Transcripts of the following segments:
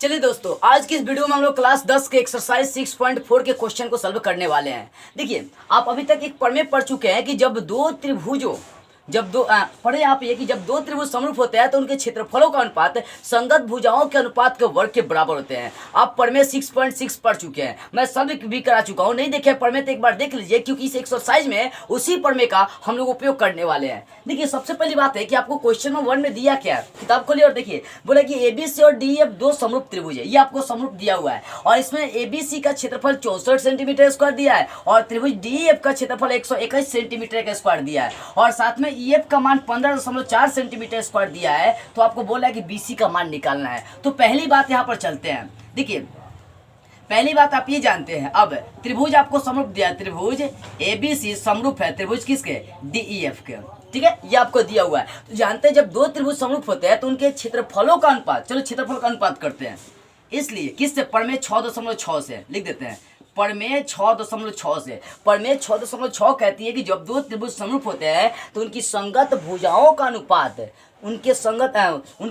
चलिए दोस्तों, आज की इस वीडियो में हम लोग क्लास 10 के एक्सरसाइज 6.4 के क्वेश्चन को सॉल्व करने वाले हैं। देखिए, आप अभी तक एक प्रमेय पढ़ चुके हैं कि जब दो त्रिभुजों पढ़े आप ये कि जब दो त्रिभुज समरूप होते हैं तो उनके क्षेत्रफलों का अनुपात संगत भुजाओं के अनुपात के वर्ग के बराबर होते हैं। आप प्रमेय 6.6 पढ़ चुके हैं, मैं सॉल्व भी करा चुका हूँ। नहीं देखे प्रमेय तो एक बार देख लीजिए, क्योंकि इस एक्सरसाइज में उसी प्रमेय का हम लोग उपयोग करने वाले हैं। देखिए, सबसे पहली बात है कि आपको क्वेश्चन नंबर 1 में दिया क्या है, किताब खोलिए और देखिए। बोला कि एबीसी और डीएफ दो समरूप त्रिभुज है, ये आपको समरूप दिया हुआ है और इसमें एबीसी का क्षेत्रफल 64 सेंटीमीटर स्क्वायर दिया है और त्रिभुज डीएफ का क्षेत्रफल 121 सेंटीमीटर का स्क्वायर दिया है और साथ में ईएफ का मान 15.4 सेंटीमीटर स्क्वायर दिया है। तो आपको बोला है कि बीसी का मान निकालना है। तो पहली बात यहाँ पर चलते हैं। देखिए, पहली बात आप ये जानते हैं, अब त्रिभुज आपको समरूप दिया, त्रिभुज एबीसी समरूप है त्रिभुज किसके, डीईएफ के। ठीक है, ये आपको दिया हुआ है। तो जानते हैं जब दो त्रिभुज समरूप होते हैं तो उनके क्षेत्रफलों का अनुपात, चलो क्षेत्रफल का अनुपात करते हैं। इसलिए किससे, प्रमेय 6.6 से लिख देते हैं, प्रमेय 6.6 से। प्रमेय 6.6 कहती है कि जब दो त्रिभुज समरूप होते हैं तो उनकी संगत भुजाओं का अनुपात, उनके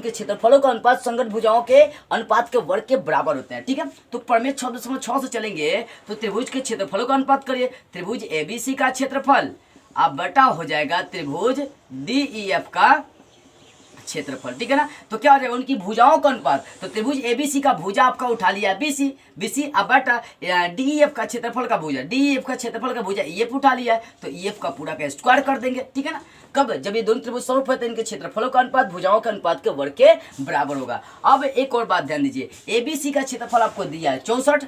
क्षेत्रफलों का अनुपात संगत भुजाओं के अनुपात के वर्ग के बराबर होते हैं। ठीक है, तो प्रमेय 6.6 से चलेंगे तो त्रिभुज के क्षेत्रफलों का अनुपात करिए। त्रिभुज एबीसी का क्षेत्रफल अब बटा हो जाएगा त्रिभुज डीईएफ का क्षेत्रफल। ठीक है ना, तो क्या हो जाएगा, उनकी भुजाओं का अनुपात। तो त्रिभुज एबीसी का भुजा आपका उठा लिया बीसी, बीसी अब बटा डीईएफ का क्षेत्रफल का भुजा, डीईएफ का क्षेत्रफल का भुजा ईएफ उठा लिया है, तो ईएफ का पूरा का स्क्वायर कर देंगे। ठीक है ना, कब, जब ये दोनों त्रिभुज समरूप होते हैं इनके क्षेत्रफलों का अनुपात भुजाओं के अनुपात के वर्ग के बराबर होगा। अब एक और बात ध्यान दीजिए, एबीसी का क्षेत्रफल आपको दिया है 64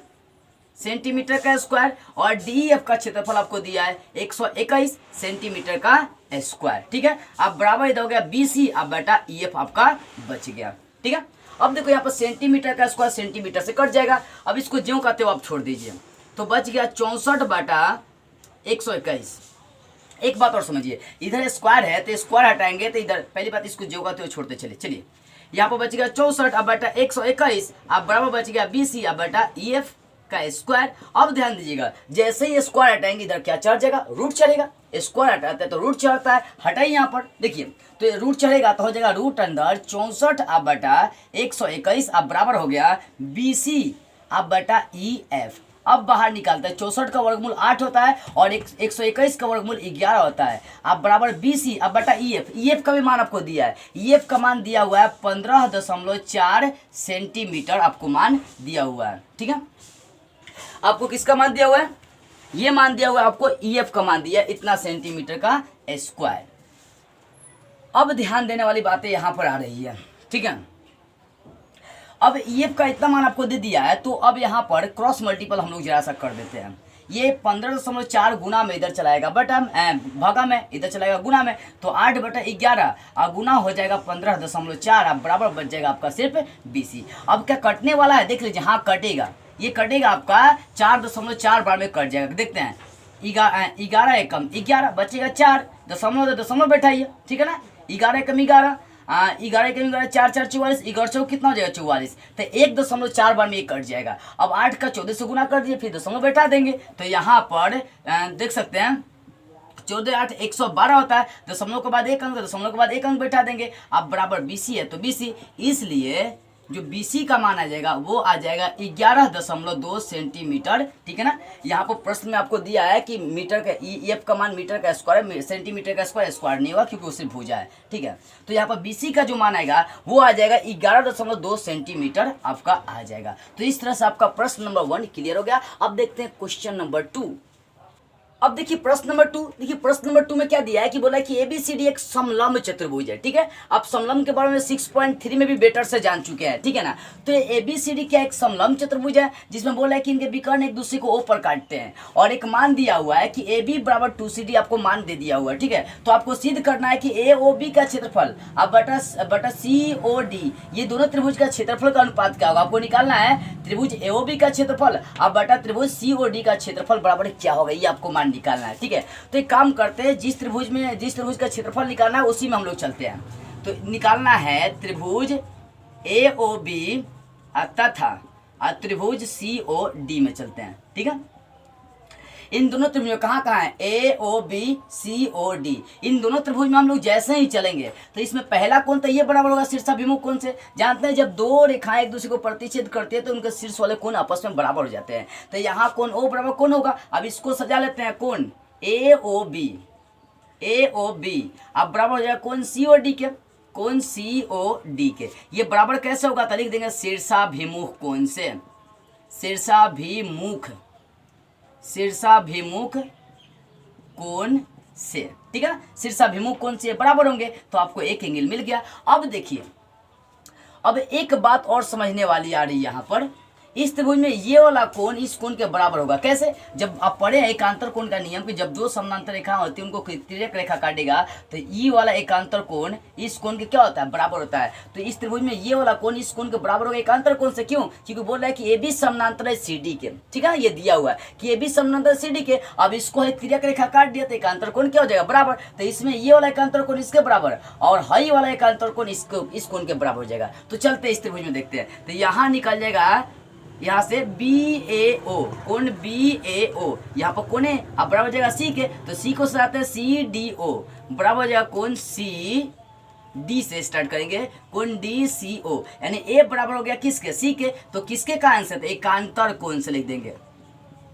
सेंटीमीटर का स्क्वायर और डीएफ का क्षेत्रफल आपको दिया है 121 सेंटीमीटर का स्क्वायर। ठीक है, अब बराबर इधर हो गया बीसी अब बटा ईएफ आपका बच गया। ठीक है, अब देखो यहाँ पर सेंटीमीटर का स्क्वायर सेंटीमीटर से कट जाएगा। अब इसको ज्यों कहते हो आप छोड़ दीजिए, तो बच गया 64 बटा 121। एक बात और समझिए, इधर स्क्वायर है तो स्क्वायर हटाएंगे तो इधर, पहली बात इसको ज्यों कहते हो छोड़ते चलिए। चलिए, यहाँ पर बच गया 64 अब बटा 121 अब बराबर बच गया बीसी अब बटा ईएफ का स्क्वायर। अब ध्यान दीजिएगा, जैसे ही स्क्वायर हटाएंगे इधर क्या चढ़ जाएगा, रूट चढ़ेगा। स्क्वायर हटाते हैं तो रूट चढ़ता है, हटाइए यहाँ पर देखिए, तो ये रूट चढ़ेगा तो हो जाएगा रूट अंदर 64 अब बटा 121 अब बराबर हो गया बीसी अब बटा ईएफ। अब बाहर निकालता है, 64 का वर्गमूल 8 होता है और 121 का वर्गमूल 11 होता है। अब बराबर बीसी अब बटा ईएफ, ईएफ का भी मान आपको दिया है, ईएफ का मान दिया हुआ है 15.4 सेंटीमीटर आपको मान दिया हुआ है। ठीक है, आपको किसका मान दिया हुआ है, ये मान दिया हुआ है आपको, ईएफ का मान दिया है इतना सेंटीमीटर का स्क्वायर। अब ध्यान देने वाली बातें यहां पर आ रही है। ठीक है, अब ईएफ का इतना मान आपको दे दिया है, तो अब यहां पर क्रॉस मल्टीपल हम लोग जरा सा कर देते हैं। ये 15.4 गुना में इधर चलाएगा बटा भागा में, इधर चलाएगा गुना में, तो 8 बटा 11 और गुना हो जाएगा 15.4 अब बराबर बच जाएगा आपका सिर्फ बीसी। अब क्या कटने वाला है, देख लीजिए, हाँ कटेगा, ये कटेगा आपका 4.4 बार में कट जाएगा। देखते हैं, 11 एकम 11 बचेगा 4 दशमलव बैठाइए। ठीक है ना, 11 एकम 11 11 एकम 11 4 4 44, 11 चौक कितना हो जाएगा 44, तो 1.4 बार में ये कट जाएगा। अब 8 का 14 से गुना कर दिए, फिर दशमलव बैठा देंगे, तो यहाँ पर देख सकते हैं 14 8 112 होता है, दशमलव के बाद एक अंक, दशमलव के बाद एक अंक बैठा देंगे। अब बराबर बीसी है तो बीसी, इसलिए जो बीसी का मान आ जाएगा वो आ जाएगा 11.2 सेंटीमीटर। ठीक है ना, यहाँ पर प्रश्न में आपको दिया है कि मीटर का ईएफ का मान मीटर का स्क्वायर, सेंटीमीटर का स्क्वायर नहीं होगा क्योंकि वो सिर्फ भुजा है। ठीक है, तो यहाँ पर बीसी का जो मान आएगा वो आ जाएगा 11.2 सेंटीमीटर आपका आ जाएगा। तो इस तरह से आपका प्रश्न नंबर 1 क्लियर हो गया। अब देखते हैं क्वेश्चन नंबर 2। अब देखिए प्रश्न नंबर 2, देखिए प्रश्न नंबर 2 में क्या दिया है कि बोला है कि एबीसीडी एक समलंब चतुर्भुज है। ठीक है, आप समलंब के बारे में 6.3 में भी बेटर से जान चुके हैं। ठीक है ना, तो ये एबीसीडी क्या एक समलंब चतुर्भुज है जिसमें बोला है कि इनके विकर्ण एक दूसरे को ओ पर काटते हैं और एक मान दिया हुआ है कि ए बी बराबर 2CD आपको मान दे दिया हुआ है। ठीक है, तो आपको सिद्ध करना है कि ए ओ बी का क्षेत्रफल अब बटा सी ओ डी, ये दोनों त्रिभुज का क्षेत्रफल का अनुपात क्या होगा आपको निकालना है। त्रिभुज ए ओ बी का क्षेत्रफल अब बटा त्रिभुज सी ओ डी का क्षेत्रफल बराबर क्या होगा, ये आपको मान निकालना है। ठीक है, तो एक काम करते हैं, जिस त्रिभुज का क्षेत्रफल निकालना है उसी में हम लोग चलते हैं। तो निकालना है त्रिभुज ए ओ बी तथा त्रिभुज सी ओ डी में चलते हैं। ठीक है, इन दोनों त्रिभुज में कहाँ कहाँ है, ए O B C O D, इन दोनों त्रिभुज में हम लोग जैसे ही चलेंगे तो इसमें पहला कोण तो ये बराबर होगा शीर्षाभिमुख कोण से। जानते हैं जब दो रेखाएं एक दूसरे को प्रतिच्छेद करती है तो उनके शीर्ष वाले कोण आपस में बराबर हो जाते हैं। तो यहाँ कोण ओ बराबर कोण होगा। अब इसको सजा लेते हैं, कोण ए ओ बी अब बराबर हो जाएगा कोण सी ओ डी के, कोण सी ओ डी के। ये बराबर कैसे होगा तो लिख देंगे शीर्षाभिमुख कोण से, शीर्षाभिमुख कोण से, ठीक है ना। शीर्षाभिमुख कोण से बराबर होंगे तो आपको एक एंगल मिल गया। अब देखिए, अब एक बात और समझने वाली आ रही है यहाँ पर, इस त्रिभुज में ये वाला कोण इस कोण के बराबर होगा। कैसे, जब आप पढ़े हैं एकांतर कोण का नियम कि जब दो समानांतर रेखा होती है उनको तिर्यक रेखा काटेगा तो ये वाला एकांतर कोण इस कोण के क्या होता है, बराबर होता है। तो इस त्रिभुज में ये वाला कोण इस कोण के बराबर होगा एकांतर कोण से। क्यों, क्योंकि बोल रहा है कि ए बी समानांतर है सी डी के, ठीक है ना, ये दिया हुआ है कि ए बी समानांतर सी डी के। अब इसको है तिर्यक रेखा काट दिया तो एकांतर कोण क्या हो जाएगा, बराबर। तो इसमें ये वाला एकांतर कोण इसके बराबर और हाई वाला एकांतर कोण इस कोण के बराबर हो जाएगा। तो चलते इस त्रिभुज में देखते हैं। तो यहाँ निकल जाएगा, यहाँ से बी ए ओ, कोण बी ए ओ, यहाँ पर कोण है अब बराबर हो जाएगा सी के, तो सी को सजाते हैं सी डी ओ, बराबर हो जाएगा कोण सी डी से स्टार्ट करेंगे, कोण डी सी ओ, यानी ए बराबर हो गया किसके, सी के। तो किसके कारण से, तो एकांतर कोण से लिख देंगे,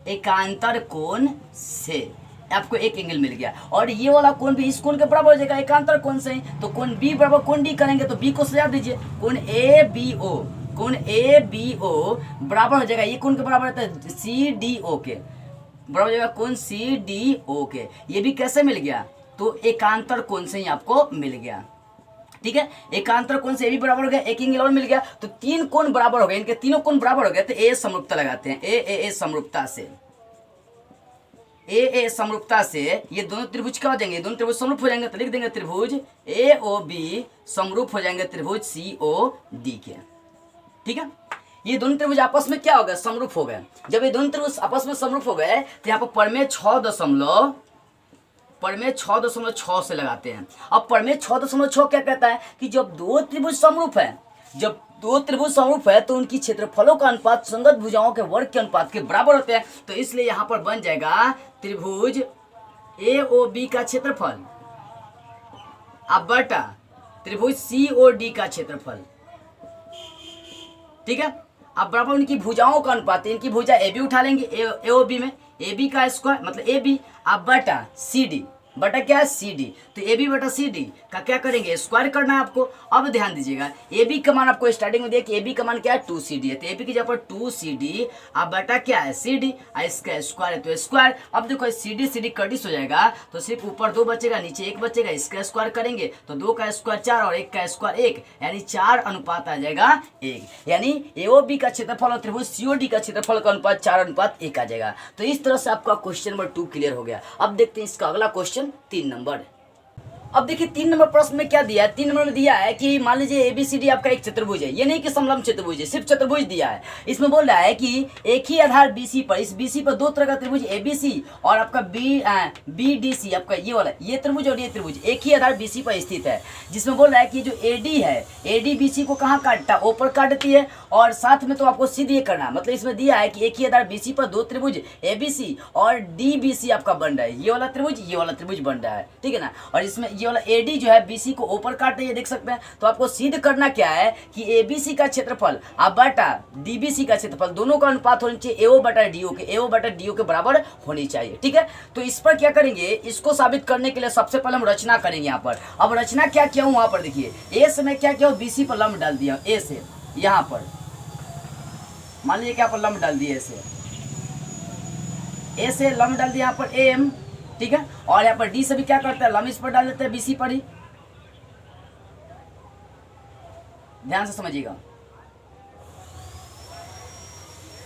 एकांतर कोण से आपको एक एंगल मिल गया। और ये वाला कोण भी इस कोण के बराबर हो जाएगा एकांतर कोण से। तो कोण बी बराबर कोण डी करेंगे तो बी को सजा दीजिए, कोण ए बी ओ, कोण ए बी ओ बराबर हो जाएगा, ये कोण के बराबर रहता है सी डी ओ के, बराबर हो जाएगा कोण सी डी ओ के। ये भी कैसे मिल गया, तो एकांतर कोण से ही आपको मिल गया, ठीक है। एकांतर कोण से ए भी बराबर हो गया, एक एंगल और मिल गया। तो तीन कोण बराबर हो गए, इनके तीनों कोण बराबर हो गए। तो ए समरूपता लगाते हैं, ए समरूपता से, ए समरूपता से ये दोनों त्रिभुज क्या हो जाएंगे, दोनों त्रिभुज समरूप हो जाएंगे। तो लिख देंगे त्रिभुज ए ओ बी समरूप हो जाएंगे त्रिभुज सी ओ डी के, ठीक है। ये दोनों त्रिभुज आपस में क्या हो गए, समरूप हो गए। जब ये दोनों त्रिभुज आपस में समरूप हो गए तो यहाँ पर परमेय 6.6 से लगाते हैं। अब परमेय 6.6 क्या कहता है कि जब दो त्रिभुज समरूप है, जब दो त्रिभुज समरूप है तो उनकी क्षेत्रफलों का अनुपात संगत भुजाओं के वर्ग के अनुपात के बराबर होते हैं। तो इसलिए यहाँ पर बन जाएगा त्रिभुज ए ओ बी का क्षेत्रफल अब बटा त्रिभुज सी ओ डी का क्षेत्रफल, ठीक है। अब बराबर उनकी भुजाओं का अनुपात, इनकी भुजा ए बी उठा लेंगे, ए ओ बी में ए बी का स्क्वायर मतलब ए बी, अब बटा सी डी, बटा क्या है सी डी। तो ए बी बटा सी डी का क्या करेंगे, स्क्वायर करना है आपको। अब ध्यान दीजिएगा, ए बी का मान आपको स्टार्टिंग में दिया कि ए बी का मान क्या है 2CD है, तो ए बी की जगह पर 2CD, अब बटा क्या है सी डी, इसका स्क्वायर है तो स्क्वायर। अब देखो सी डी कटिस हो जाएगा तो सिर्फ ऊपर 2 बचेगा नीचे 1 बचेगा, इसका स्क्वायर करेंगे तो 2 का स्क्वायर 4 और 1 का स्क्वायर 1, यानी 4 अनुपात आ जाएगा 1, यानी ए ओ बी का क्षेत्रफल और त्रिभुज सी ओ डी का क्षेत्रफल का अनुपात 4:1 आ जाएगा। तो इस तरह से आपका क्वेश्चन नंबर 2 क्लियर हो गया। अब देखते हैं इसका अगला क्वेश्चन 3 नंबर। अब देखिए 3 नंबर प्रश्न में क्या दिया है, 3 नंबर में दिया है कि मान लीजिए एबीसीडी आपका एक चतुर्भुज है, ये नहीं कि समलंब चतुर्भुज है, सिर्फ चतुर्भुज दिया है। इसमें बोल रहा है कि एक ही आधार बीसी पर, इस बीसी पर 2 तरह का त्रिभुज एबीसी और आपका बीडीसी, आपका ये वाला ये त्रिभुज और ये त्रिभुज एक ही आधार बीसी पर स्थित है। जिसमें बोल रहा है कि जो एडी है, एडी बीसी को कहाँ काटता है, ओ पर काट देती है, और साथ में तो आपको सीधे करना, मतलब इसमें दिया है कि एक ही आधार बीसी पर 2 त्रिभुज एबीसी और डीबीसी आपका बन रहा है, ये वाला त्रिभुज बन रहा है, ठीक है ना। और इसमें ये वाला एडी जो है बीसी को ऊपर काट रही है, देख सकते हैं। तो आपको सिद्ध करना क्या है कि एबीसी का क्षेत्रफल अब बटा डीबीसी का क्षेत्रफल दोनों का अनुपात होना चाहिए एओ बटा डीओ के बराबर होनी चाहिए, ठीक है। तो इस पर क्या करेंगे, इसको साबित करने के लिए सबसे पहले हम रचना करेंगे यहाँ पर। अब रचना क्या किया हूँ वहां पर देखिए, ए से मैं क्या किया हूँ, बीसी पर लंब डाल दिया, ए से यहाँ पर मान लीजिए क्या पर लंब डाल दिया, ए से लंब डाल दिया यहाँ पर एम, ठीक है। और यहाँ पर डी से भी क्या करते हैं, लंब इस पर डाल देते हैं बीसी पर ही, ध्यान से समझिएगा।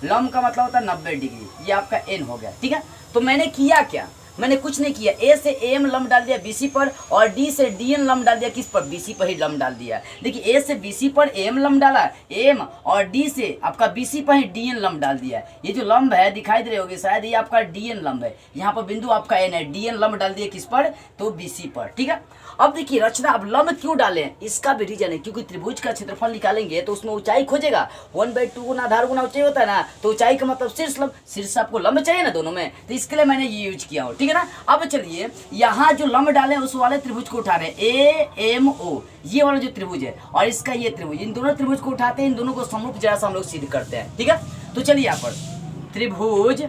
लंब का मतलब होता है 90 डिग्री, ये आपका एन हो गया, ठीक है। तो मैंने किया क्या, मैंने कुछ नहीं किया, ए से एम लंब डाल दिया बीसी पर और डी से डीएन लंब डाल दिया किस पर, बीसी पर ही लंब डाल दिया। देखिए ए से बीसी पर एम लंब डाला, एम, और डी से आपका बीसी पर ही डीएन लंब डाल दिया। ये जो लंब है दिखाई दे रहे होगे शायद, ये आपका डीएन लंब है, यहाँ पर बिंदु आपका एन है, डीएन लंब डाल दिया किस पर, तो बीसी पर। ठीक है, अब देखिए रचना, अब लंब क्यों डालें इसका भी रीजन है, क्योंकि त्रिभुज का क्षेत्रफल निकालेंगे तो उसमें ऊंचाई खोजेगा, 1/2 गुना आधार गुना ऊंचाई होता है ना, तो ऊंचाई का मतलब शीर्ष लंब, शीर्ष आपको लंब चाहिए ना दोनों में, तो इसके लिए मैंने ये यूज किया हूँ। ठीक है ना, अब चलिए यहाँ जो लंब डाले उस वाले त्रिभुज को उठा रहे हैं, ए एम ओ, ये वाला जो त्रिभुज है और इसका ये त्रिभुज, इन दोनों त्रिभुज को उठाते हैं, इन दोनों को समरूप जरा सा हम लोग सिद्ध करते हैं। ठीक है, तो चलिए यहाँ पर त्रिभुज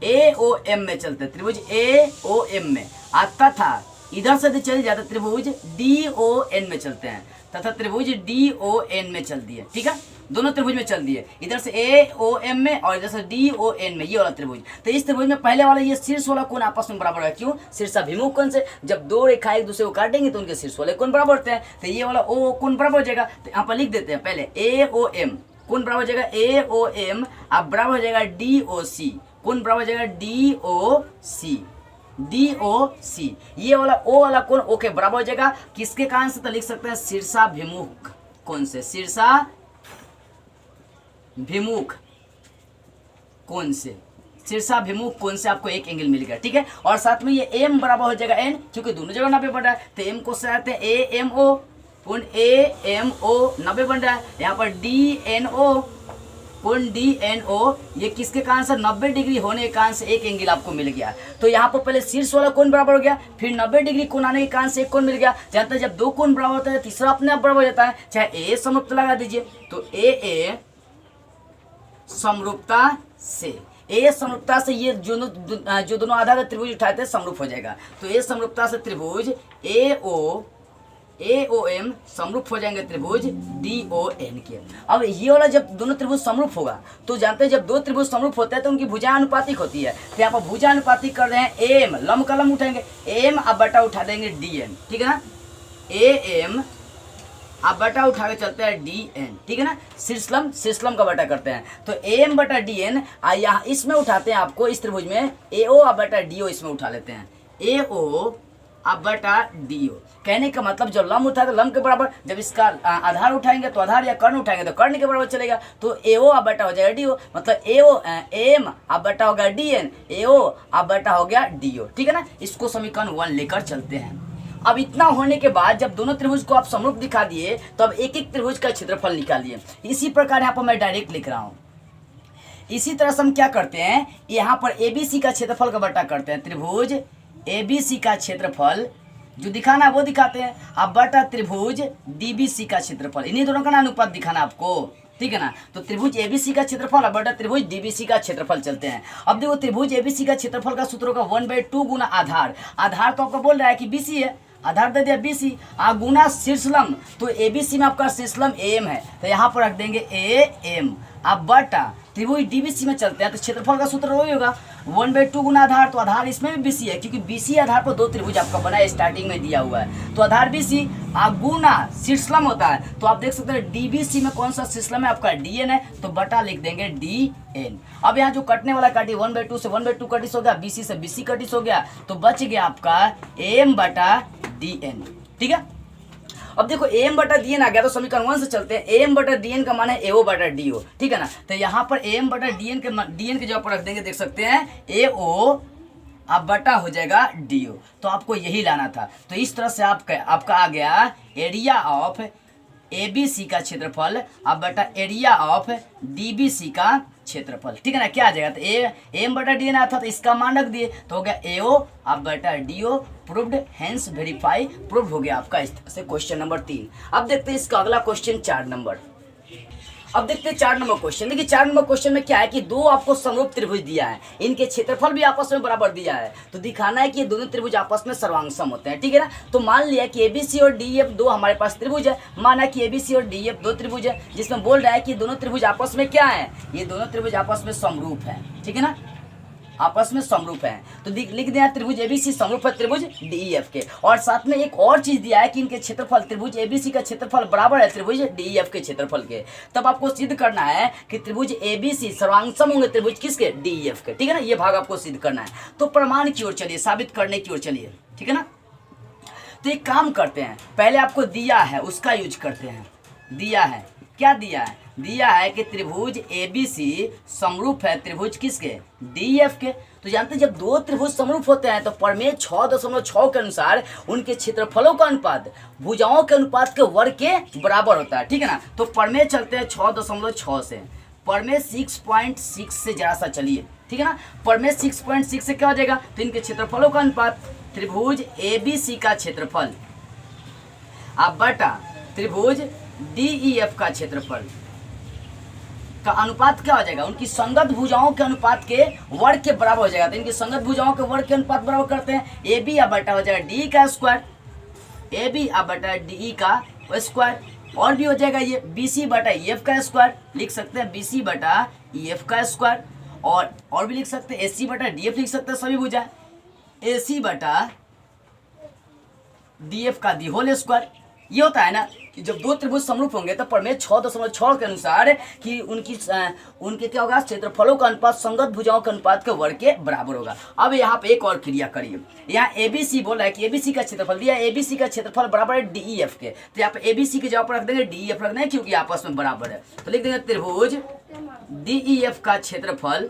ए ओ एम में चलते हैं, त्रिभुज ए ओ एम में आता था, इधर से चल जाता त्रिभुज डी ओ एन में चलते हैं, तथा त्रिभुज डी ओ एन में चल दिए। ठीक है, दोनों त्रिभुज में चल दिए, इधर से ए ओ एम में और इधर से डी ओ एन में, ये वाला त्रिभुज। तो इस त्रिभुज में पहले वाला ये शीर्ष वाला कोण आपस में बराबर है, क्यों, शीर्षाभिमुख कोण से जब दो रेखा एक दूसरे को काटेंगे तो उनके शीर्ष वाले कोण बराबर होते हैं, तो ये वाला ओ कोण बराबर हो जाएगा। तो यहाँ पर लिख देते हैं पहले ए ओ एम कोण बराबर हो जाएगा ए ओ एम, अब बराबर हो जाएगा डी ओ सी, कोण बराबर हो जाएगा डी ओ सी, डी ओ सी, ये वाला ओ वाला कोण ओ के बराबर हो जाएगा किसके कारण से, तो लिख सकते हैं शीर्षाभिमुख कोण से, शीर्षाभिमुख कोण से, शीर्षाभिमुख कोण से आपको एक एंगल मिल गया। ठीक है, और साथ में ये एम बराबर हो जाएगा एन, क्योंकि दोनों जगह 90 बन रहा है, तो एम को सहते हैं ए एम ओ, कोण ए एम ओ 90 बन रहा है, यहाँ पर डी एन ओ, कोण डी एन ओ, ये किसके कारण से, 90 डिग्री होने के कारण से एक एंगल आपको मिल गया। तो यहाँ पर पहले शीर्ष वाला कोण बराबर हो गया, फिर 90 डिग्री कोण आने के कारण से एक कोण मिल गया। जानते हैं जब दो कोण बराबर होता है तीसरा अपने आप बराबर हो जाता है, चाहे ए समरूपता लगा दीजिए, तो ए समरूपता से, ए समरूपता से ये जो दोनों आधार त्रिभुज उठाए थे समरूप हो जाएगा। तो ए समरूपता से त्रिभुज ए ओ एम समरूप हो जाएंगे त्रिभुज डी ओ एन के। अब ये वाला जब दोनों त्रिभुज समरूप होगा तो जानते हैं जब दो त्रिभुज समरूप होते हैं तो उनकी भुजा अनुपातिक होती है। तो यहाँ पर भुजा अनुपातिक कर रहे हैं, एम लंब का लंब उठाएंगे, एम अब बटा उठा देंगे डी एन। ठीक है ना, ए एम अब बटा उठा के चलते हैं डी एन। ठीक है ना, शीर्षलम का बटा करते हैं, तो एम बटा डी एन यहाँ इसमें उठाते हैं आपको, इस त्रिभुज में ए ओ अब बटा डी ओ इसमें उठा लेते हैं, ए ओ अब बटा डी ओ। कहने का मतलब जब लंब उठाए तो लंब के बराबर, जब इसका आधार उठाएंगे तो आधार या कर्ण उठाएंगे तो कर्ण के बराबर चलेगा, तो ए ओ अब बटा हो जाएगा डी ओ, मतलब ए ओ एम अब बटा होगा डी एन, ए ओ अब बटा हो गया डी ओ। ठीक है ना, इसको समीकरण 1 लेकर चलते हैं। अब इतना होने के बाद जब दोनों त्रिभुज को आप समरूप दिखा दिए तो अब एक एक त्रिभुज का क्षेत्रफल निकालिए। इसी प्रकार यहाँ पर मैं डायरेक्ट लिख रहा हूँ। इसी तरह से हम क्या करते हैं, यहाँ पर एबीसी का क्षेत्रफल का बटा करते हैं, त्रिभुज एबीसी का क्षेत्रफल जो दिखाना है वो दिखाते हैं, अब बटा त्रिभुज डीबीसी का क्षेत्रफल, इन्हीं दोनों का अनुपात दिखाना आपको। ठीक है ना, तो त्रिभुज एबीसी का क्षेत्रफल अब बटा त्रिभुज डीबीसी का क्षेत्रफल चलते हैं। अब देखो त्रिभुज एबीसी का क्षेत्रफल का सूत्र होगा 1/2 गुना आधार, आधार तो आपको बोल रहा है कि बीसी है, आधार दे दिया बीसी, गुना शीर्षलम, तो एबीसी में आपका शीर्षलम एम है, तो यहाँ पर रख देंगे ए एम। अब बटा त्रिभुज डीबीसी में चलते हैं तो क्षेत्रफल का सूत्र वही होगा 1/2 गुना आधार, तो आधार इसमें भी बीसी है क्योंकि बीसी आधार पर दो त्रिभुज आपका बना है, स्टार्टिंग में दिया हुआ है, तो आधार बीसी गुना शीर्षलम होता है, तो आप देख सकते हैं डीबीसी में कौन सा शीर्षलम है आपका डीएन है, तो बटा लिख देंगे डी एन। अब यहाँ जो कटने वाला काटी 1/2 से 1/2 कटिस हो गया, बीसी से बीसी कटिस हो गया, तो बच गया आपका एम बटा डी एन। ठीक है, अब देखो एम बटा डी एन आ गया, तो समीकरण 1 से चलते हैं, एम बटा डी एन का मान है एओ बटा डी ओ। ठीक है ना, तो यहाँ पर एम बटा डी एन के जगह पर रख देंगे, देख सकते हैं एओ अब बटा हो जाएगा डी ओ, तो आपको यही लाना था। तो इस तरह से आपका आ गया एरिया ऑफ एबीसी का क्षेत्रफल अब बटा एरिया ऑफ डीबीसी का क्षेत्रफल। ठीक है ना, क्या आ जाएगा, तो एम बटा डी एन आता तो इसका मान रख दिए, तो हो गया एओ अब बटा D O, proved hence verify, prove हो गया आपका इस तरह से क्वेश्चन नंबर 3। अब देखते हैं इसका अगला क्वेश्चन 4 नंबर। अब देखते हैं 4 नंबर क्वेश्चन। देखिए 4 नंबर क्वेश्चन में क्या है कि दो आपको समरूप त्रिभुज दिया है, इनके क्षेत्रफल भी आपस में बराबर दिया है, तो दिखाना है कि ये दोनों त्रिभुज आपस में सर्वांगसम होते हैं। ठीक है ना, तो मान लिया कि एबीसी और डीएफ दो हमारे पास त्रिभुज है, माना कि एबीसी और डीएफ दो त्रिभुज है, जिसमें बोल रहा है कि दोनों त्रिभुज आपस में क्या है, ये दोनों त्रिभुज आपस में समरूप है। ठीक है ना, आपस में समरूप हैं। तो लिख दिया त्रिभुज एबीसी समरूप है त्रिभुज डीईएफ के। और साथ में एक और चीज दिया है कि इनके क्षेत्रफल, त्रिभुज एबीसी का क्षेत्रफल बराबर है त्रिभुज डीईएफ के क्षेत्रफल के। तब आपको सिद्ध करना है कि त्रिभुज एबीसी सर्वांगसम होंगे त्रिभुज किसके, डीईएफ के। ठीक है ना, ये भाग आपको सिद्ध करना है। तो प्रमाण की ओर चलिए, साबित करने की ओर चलिए। ठीक है ना, तो एक काम करते हैं, पहले आपको दिया है उसका यूज करते हैं। दिया है, क्या दिया है, दिया है कि त्रिभुज एबीसी समरूप है त्रिभुज किसके, डीएफ के। तो जानते हैं जब दो त्रिभुज समरूप होते हैं तो प्रमेय 6.6 के अनुसार उनके क्षेत्रफलों का अनुपात भुजाओं के अनुपात के वर्ग के बराबर होता है। ठीक है ना, तो प्रमेय चलते हैं 6.6 से, प्रमेय 6.6 से जरा सा चलिए। ठीक है ना, प्रमेय 6.6 से क्या हो जाएगा, तो इनके क्षेत्रफलों का अनुपात त्रिभुज एबीसी का क्षेत्रफल अब बटा त्रिभुज डीईएफ का क्षेत्रफल का अनुपात क्या हो जाएगा, उनकी संगत भुजाओं के अनुपात के वर्ग के बराबर हो जाएगा। तो इनकी संगत भुजाओं के वर्ग के अनुपात बराबर करते हैं, ए बी अब बटा हो जाएगा डी का स्क्वायर, ए बी अब बटा डी का स्क्वायर, और भी हो जाएगा ये बी सी बटा एफ का स्क्वायर, लिख सकते हैं बी सी बटा एफ का स्क्वायर, और भी लिख सकते हैं ए सी बटा डी एफ, लिख सकते हैं सभी भुजा ए सी बटा डी एफ का दी होल स्क्वायर। ये होता है ना कि जब दो त्रिभुज समरूप होंगे तो प्रमेय 6.6 के अनुसार कि उनके क्या होगा, क्षेत्रफलों का अनुपात संगत भुजाओं के अनुपात के वर्ग के बराबर होगा। अब यहाँ पे एक और क्रिया करिए, यहाँ एबीसी बोल रहा है कि एबीसी का क्षेत्रफल दिया, एबीसी का क्षेत्रफल बराबर है डीईएफ के। तो यहाँ पे एबीसी के जगह पर रख देंगे डीईएफ रख देंगे क्योंकि आपस में बराबर है। तो लिख देंगे त्रिभुज डीईएफ का क्षेत्रफल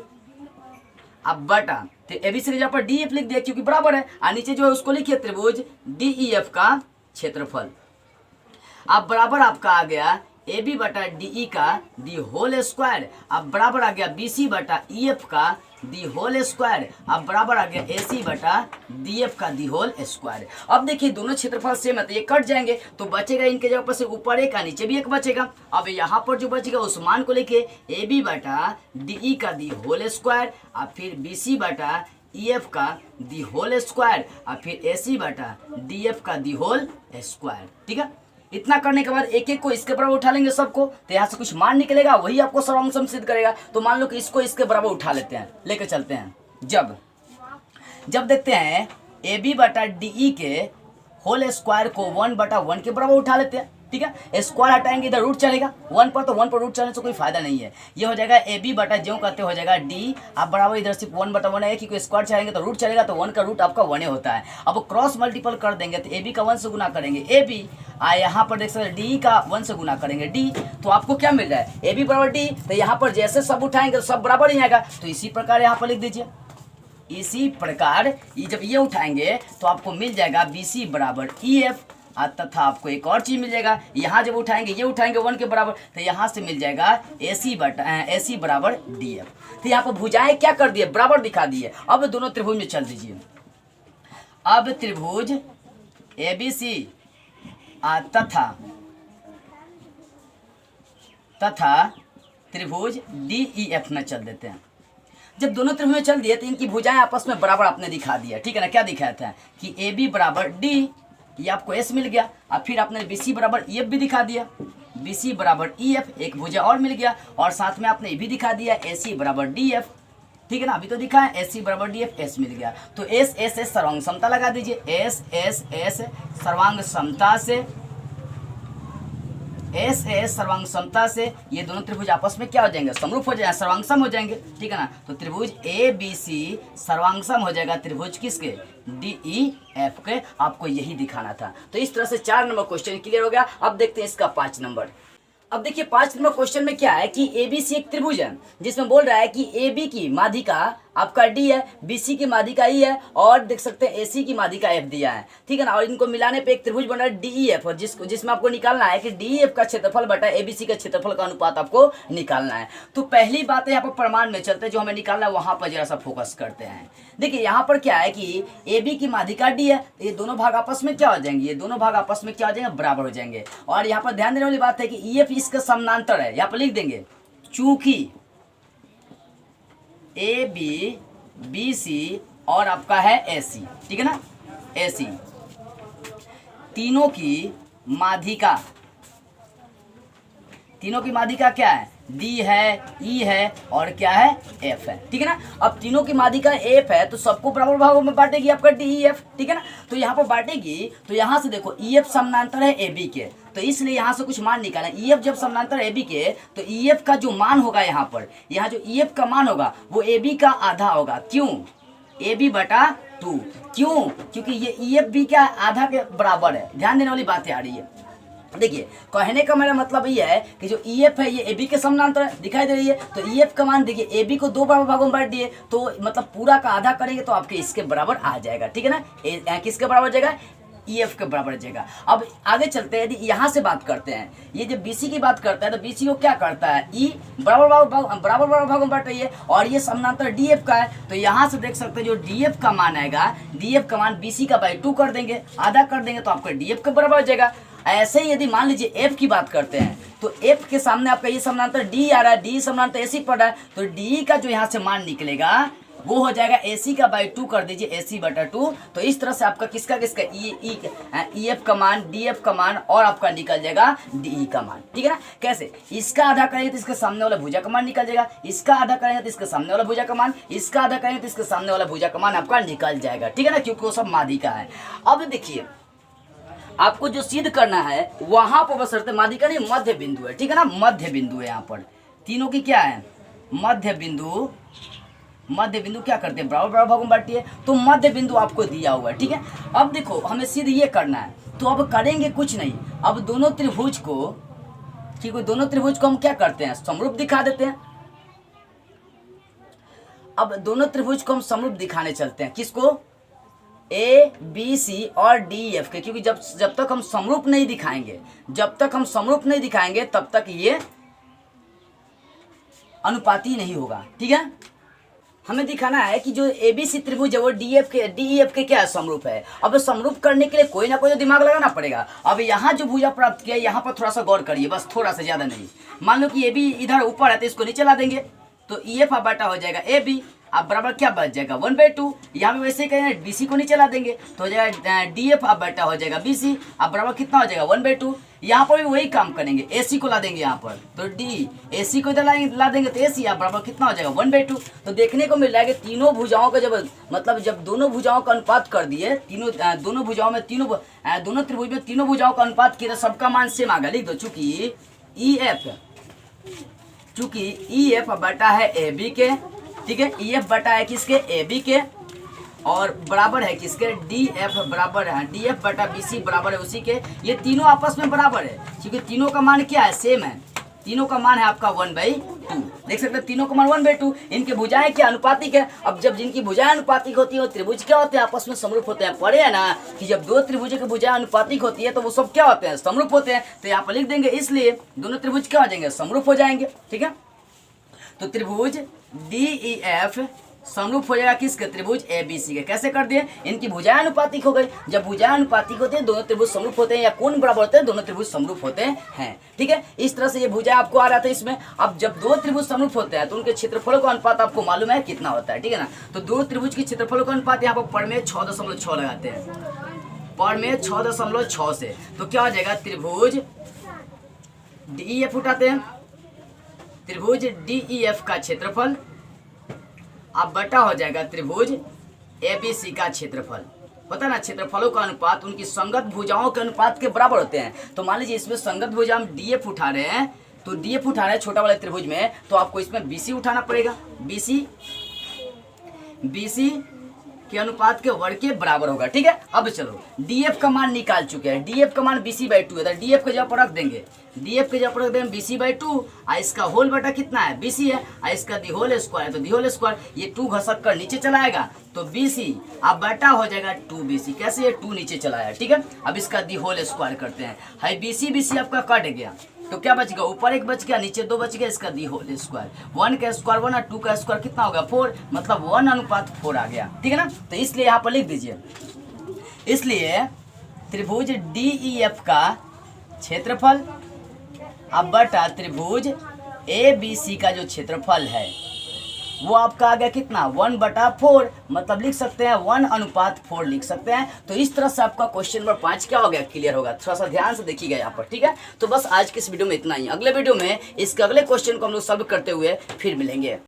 अब बटा, तो एबीसी के जगह पर डीईएफ लिख दिया क्योंकि बराबर है, और नीचे जो है उसको लिखिए त्रिभुज डीईएफ का क्षेत्रफल अब बराबर आपका आ गया ए बी बटा डी का दी होल स्क्वायर, अब बराबर आ गया बी सी बटा ई एफ का दी होल स्क्वायर, अब बराबर आ गया ए सी बटा डी एफ का डी होल स्क्वायर। अब देखिए दोनों क्षेत्रफल सेम है तो ये कट जाएंगे, तो बचेगा इनके जगह पर से ऊपर एक और नीचे भी एक बचेगा। अब यहाँ पर जो बचेगा उस मान को लेके ए बी बटा डी का दी होल स्क्वायर, अब फिर बी सी बटा ई एफ का दी होल स्क्वायर, अब फिर ए सी बटा डी एफ का दी होल स्क्वायर। ठीक है, इतना करने के बाद एक एक को इसके बराबर उठा लेंगे सबको, तो यहाँ से कुछ मान निकलेगा वही आपको सर्वांगसम सिद्ध करेगा। तो मान लो कि इसको इसके बराबर उठा लेते हैं, लेके चलते हैं। जब देखते हैं ए बी बटा डी के होल स्क्वायर को 1/1 के बराबर उठा लेते हैं। ठीक है, स्क्वायर हटाएंगे इधर रूट चलेगा 1 पर, तो 1 पर रूट चलने से कोई फायदा नहीं है। ये हो जाएगा ए बी बटा जो कहते हो जाएगा डी, अब बराबर इधर सिर्फ 1/1 है क्योंकि स्क्वायर चलेंगे तो रूट चलेगा, तो 1 का रूट आपका 1 होता है। अब क्रॉस मल्टीपल कर देंगे तो ए बी का 1 से गुना करेंगे ए बी, यहाँ पर देख सकते हैं डी का 1 से गुना करेंगे डी, तो आपको क्या मिल रहा है ए बी बराबर डी। तो यहाँ पर जैसे सब उठाएंगे तो सब बराबर ही आएगा, तो इसी प्रकार यहाँ पर लिख दीजिए। इसी प्रकार जब ये उठाएंगे तो आपको मिल जाएगा बी सी बराबर ई एफ, तथा आपको एक और चीज मिल जाएगा, यहाँ जब उठाएंगे ये उठाएंगे 1 के बराबर, तो यहाँ से मिल जाएगा ए सी बराबर डी एफ। तो यहाँ पर भुजाएं क्या कर दिए, बराबर दिखा दिए। अब दोनों त्रिभुज में चल दीजिए। अब त्रिभुज ए बी सी तथा त्रिभुज डी ई एफ में चल देते हैं। जब दोनों त्रिभुज में चल दिए तो इनकी भुजाएं आपस में बराबर आपने दिखा दिया। ठीक है ना, क्या दिखाया था कि ए बी बराबर डी, ये आपको एस मिल गया, और फिर आपने बी सी बराबर ई एफ भी दिखा दिया, बी सी बराबर ई एफ एक भुजा और मिल गया, और साथ में आपने ये भी दिखा दिया ए सी बराबर डी एफ। ठीक है ना, अभी तो दिखा है एस सी बराबर डी एफ, एस मिल गया। तो एस एस एस सर्वांग समता लगा दीजिए, एस एस एस सर्वांग समता से, एस एस सर्वांग समता से ये दोनों त्रिभुज आपस में क्या हो जाएंगे, समरूप हो जाएंगे, सर्वांगसम हो जाएंगे। ठीक है ना, तो त्रिभुज ए बी सी सर्वांगसम हो जाएगा त्रिभुज किसके, डी ई एफ के। आपको यही दिखाना था। तो इस तरह से 4 नंबर क्वेश्चन क्लियर हो गया। अब देखते हैं इसका 5 नंबर। अब देखिए 5 नंबर क्वेश्चन में क्या है कि एबीसी एक त्रिभुज है जिसमें बोल रहा है कि AB की माध्यिका आपका D है, BC की माध्यिका E है, और देख सकते हैं AC की माध्यिका F दिया है। ठीक है ना, और इनको मिलाने पे एक त्रिभुज बन रहा है DEF, और जिसमें आपको निकालना है कि DEF का क्षेत्रफल बटा ABC का क्षेत्रफल का अनुपात आपको निकालना है। तो पहली बात है यहाँ पर प्रमाण में चलते हैं, जो हमें निकालना है वहां पर जरा सा फोकस करते हैं। देखिए यहाँ पर क्या है कि AB की माध्यिका D है, ये दोनों भाग आपस में क्या हो जाएंगे, ये दोनों भाग आपस में क्या हो जाएंगे, बराबर हो जाएंगे। और यहाँ पर ध्यान देने वाली बात है कि EF इसका समानांतर है, यहाँ पर लिख देंगे चूंकि AB BC और आपका है AC। ठीक है ना, AC तीनों की माध्यिका क्या है, डी है, ई है और क्या है, एफ है। ठीक है ना। अब तीनों की माध्यिका एफ है तो सबको बराबर भागों में बांटेगी आपका डी ई एफ। ठीक है ना। तो यहाँ पर बांटेगी तो यहाँ से देखो ई एफ समानांतर है ए बी के, तो इसलिए यहाँ से कुछ मान निकालना। ई एफ जब समानांतर ए बी के तो ई एफ का जो मान होगा यहाँ पर, यहाँ जो ई एफ का मान होगा वो ए बी का आधा होगा। क्यों? ए बी बटा 2। क्यों? क्योंकि ये ई एफ बी का आधा के बराबर है। ध्यान देने वाली बातें आ रही है। देखिए कहने का मेरा मतलब ये है कि जो ई एफ है ये ए बी के समानांतर है, दिखाई दे रही है। तो ई एफ का मान देखिए ए बी को 2 बराबर भागों में बांट दिए तो मतलब पूरा का आधा करेंगे तो आपके इसके बराबर आ जाएगा। ठीक है ना। किसके बराबर हो जाएगा? ई एफ के बराबर जाएगा। अब आगे चलते हैं, यदि यहाँ से बात करते हैं, ये जब बीसी की बात करता है तो बीसी को क्या करता है, ई बराबर भागों में बांट रही है और ये समानांतर डी एफ का है। तो यहाँ से देख सकते हैं जो डी एफ का मान आएगा, डी एफ का मान बीसी का बाई 2 कर देंगे, आधा कर देंगे तो आपका डी एफ के बराबर हो जाएगा। ऐसे ही यदि मान लीजिए एफ की बात करते हैं तो एफ के सामने आपका ये समानांतर डी आ रहा है, डी समानांतर एसी पड़ रहा है, तो डी का जो यहाँ से मान निकलेगा वो हो जाएगा एसी का बाई 2 कर दीजिए, एसी बटा 2। तो इस तरह से आपका किसका ई एफ का मान, डी एफ का मान और आपका निकल जाएगा डी का मान। ठीक है ना। कैसे? इसका आधा करेंगे तो इसके सामने वाला भुजा का मान निकल जाएगा, इसका आधा करेंगे तो इसके सामने वाला भुजा का मान, इसका आधा करेंगे तो इसके सामने वाला भुजा का मान आपका निकल जाएगा। ठीक है ना, क्योंकि वो सब माध्यिका है। अब देखिए आपको जो सिद्ध करना है वहां पर बशर्ते माध्यिका नहीं, मध्य बिंदु है। ठीक है ना, मध्य बिंदु है। यहाँ पर तीनों की क्या है, मध्य बिंदु। मध्य बिंदु क्या करते हैं, बराबर बराबर भागों में बांटिए। तो मध्य बिंदु आपको दिया हुआ है। ठीक है। अब देखो हमें सिद्ध ये करना है, तो अब करेंगे कुछ नहीं। अब दोनों त्रिभुज को, ठीक है, दोनों त्रिभुज को हम क्या करते हैं, समरूप दिखा देते हैं। अब दोनों त्रिभुज को हम समरूप दिखाने चलते हैं। किसको? ए बी सी और डी एफ के। क्योंकि जब तक हम समरूप नहीं दिखाएंगे, जब तक हम समरूप नहीं दिखाएंगे तब तक ये अनुपाती नहीं होगा। ठीक है। हमें दिखाना है कि जो ए बी सी त्रिभुज है वो डी ई एफ के क्या है, समरूप है। अब समरूप करने के लिए कोई ना कोई तो दिमाग लगाना पड़ेगा। अब यहाँ जो भुजा प्राप्त किया यहाँ पर थोड़ा सा गौर करिए, बस थोड़ा सा, ज्यादा नहीं। मान लो कि ए बी इधर ऊपर है तो इसको नीचे ला देंगे तो ई एफ बटा हो जाएगा ए बी। अब बराबर क्या बच जाएगा, 1/2। यहाँ पे वैसे ही कहेंगे बीसी को नीचे ला देंगे तो हो जाएगा डी एफ बटा हो जाएगा बीसी। अब बराबर कितना हो जाएगा, 1/2। यहाँ पर भी वही काम करेंगे, एसी को ला देंगे यहाँ पर तो डी, एसी को इधर ला देंगे तो एसी। अब बराबर कितना हो जाएगा, 1/2। तो देखने को मिल रहा है कि तीनों भुजाओं का जब दोनों भुजाओं का अनुपात कर दिए, दोनों भुजाओं में दोनों त्रिभुज में तीनों भुजाओं का अनुपात किया तो सबका मान सेम आ गया। लिख दो, चूंकि ई एफ बटा है ए बी के। ठीक है। ई एफ बटा है किसके, ए बी के, और बराबर है किसके, डी एफ बराबर है, डी एफ बटा बी सी बराबर है उसी के। ये तीनों आपस में बराबर है क्योंकि तीनों का मान क्या है, सेम है। तीनों का मान है आपका 1/2। देख सकते हैं तीनों का मान 1/2। इनके भुजाएं क्या, अनुपातिक है। अब जब जिनकी भुजाएं अनुपातिक होती है वो त्रिभुज क्या होते हैं, आपस में समरूप होते हैं। पढ़े है ना कि जब दो त्रिभुजों की भुजाएं अनुपातिक होती है तो वो सब क्या होते हैं, समरूप होते हैं। तो यहाँ पर लिख देंगे, इसलिए दोनों त्रिभुज क्या हो जाएंगे, समरूप हो जाएंगे। ठीक है। तो त्रिभुज डी ई एफ समरूप हो जाएगा किसके, त्रिभुज ए बी सी के। कैसे कर दिए, इनकी भुजाएं अनुपातिक हो गई। जब भुजाएं अनुपातिक होते हैं दोनों त्रिभुज समरूप होते हैं, या कोण बराबर होते हैं दोनों त्रिभुज समरूप होते हैं। ठीक है। इस तरह से ये भुजाएं आपको आ रहा था इसमें। अब जब दो त्रिभुज समरूप होते हैं तो उनके क्षेत्रफलों का अनुपात आपको मालूम है कितना होता है। ठीक है ना। तो दो त्रिभुज के क्षेत्रफलों का अनुपात यहाँ पर पर में 6.6 लगाते हैं, पर में 6.6 से। तो क्या हो जाएगा, त्रिभुज डी ई एफ उठाते हैं, त्रिभुज डी ई एफ का क्षेत्रफल अब बटा हो जाएगा त्रिभुज ए बी सी का क्षेत्रफल। पता ना, क्षेत्रफलों का अनुपात उनकी संगत भुजाओं के अनुपात के बराबर होते हैं। तो मान लीजिए इसमें संगत भुजा हम डी एफ उठा रहे हैं, तो डी एफ उठा रहे हैं छोटा वाले त्रिभुज में, तो आपको इसमें बी सी उठाना पड़ेगा। बी सी के अनुपात के वर्ग के बराबर होगा। ठीक है। अब चलो डीएफ का मान निकाल चुके हैं। डीएफ का मान BC/2 है, तो डीएफ का जगह पर रख देंगे, डीएफ के जगह पर रख देंगे BC/2। और इसका होल बटा कितना है, BC है, और इसका दी होल स्क्वायर है, तो दी होल स्क्वायर ये 2 घसक कर नीचे चला आएगा तो BC अब बटा हो जाएगा 2BC। कैसे, ये 2 नीचे चला आया। ठीक है। अब इसका दी होल स्क्वायर करते हैं, हाई BC आपका कट गया तो क्या बच गया, ऊपर 1 बच गया, नीचे 2 बच गया। इसका दी होल स्क्वायर, 1 का स्क्वायर 1 और 2 का स्क्वायर कितना होगा 4, मतलब 1:4 आ गया। ठीक है ना। तो इसलिए यहाँ पर लिख दीजिए, इसलिए त्रिभुज DEF का क्षेत्रफल अब बटा त्रिभुज ABC का जो क्षेत्रफल है वो आपका आ गया कितना 1/4, मतलब लिख सकते हैं 1:4 लिख सकते हैं। तो इस तरह से आपका क्वेश्चन नंबर 5 क्या हो गया, क्लियर होगा। थोड़ा सा ध्यान से देखिएगा यहाँ पर, ठीक है। तो बस आज के इस वीडियो में इतना ही, अगले वीडियो में इसके अगले क्वेश्चन को हम लोग सॉल्व करते हुए फिर मिलेंगे।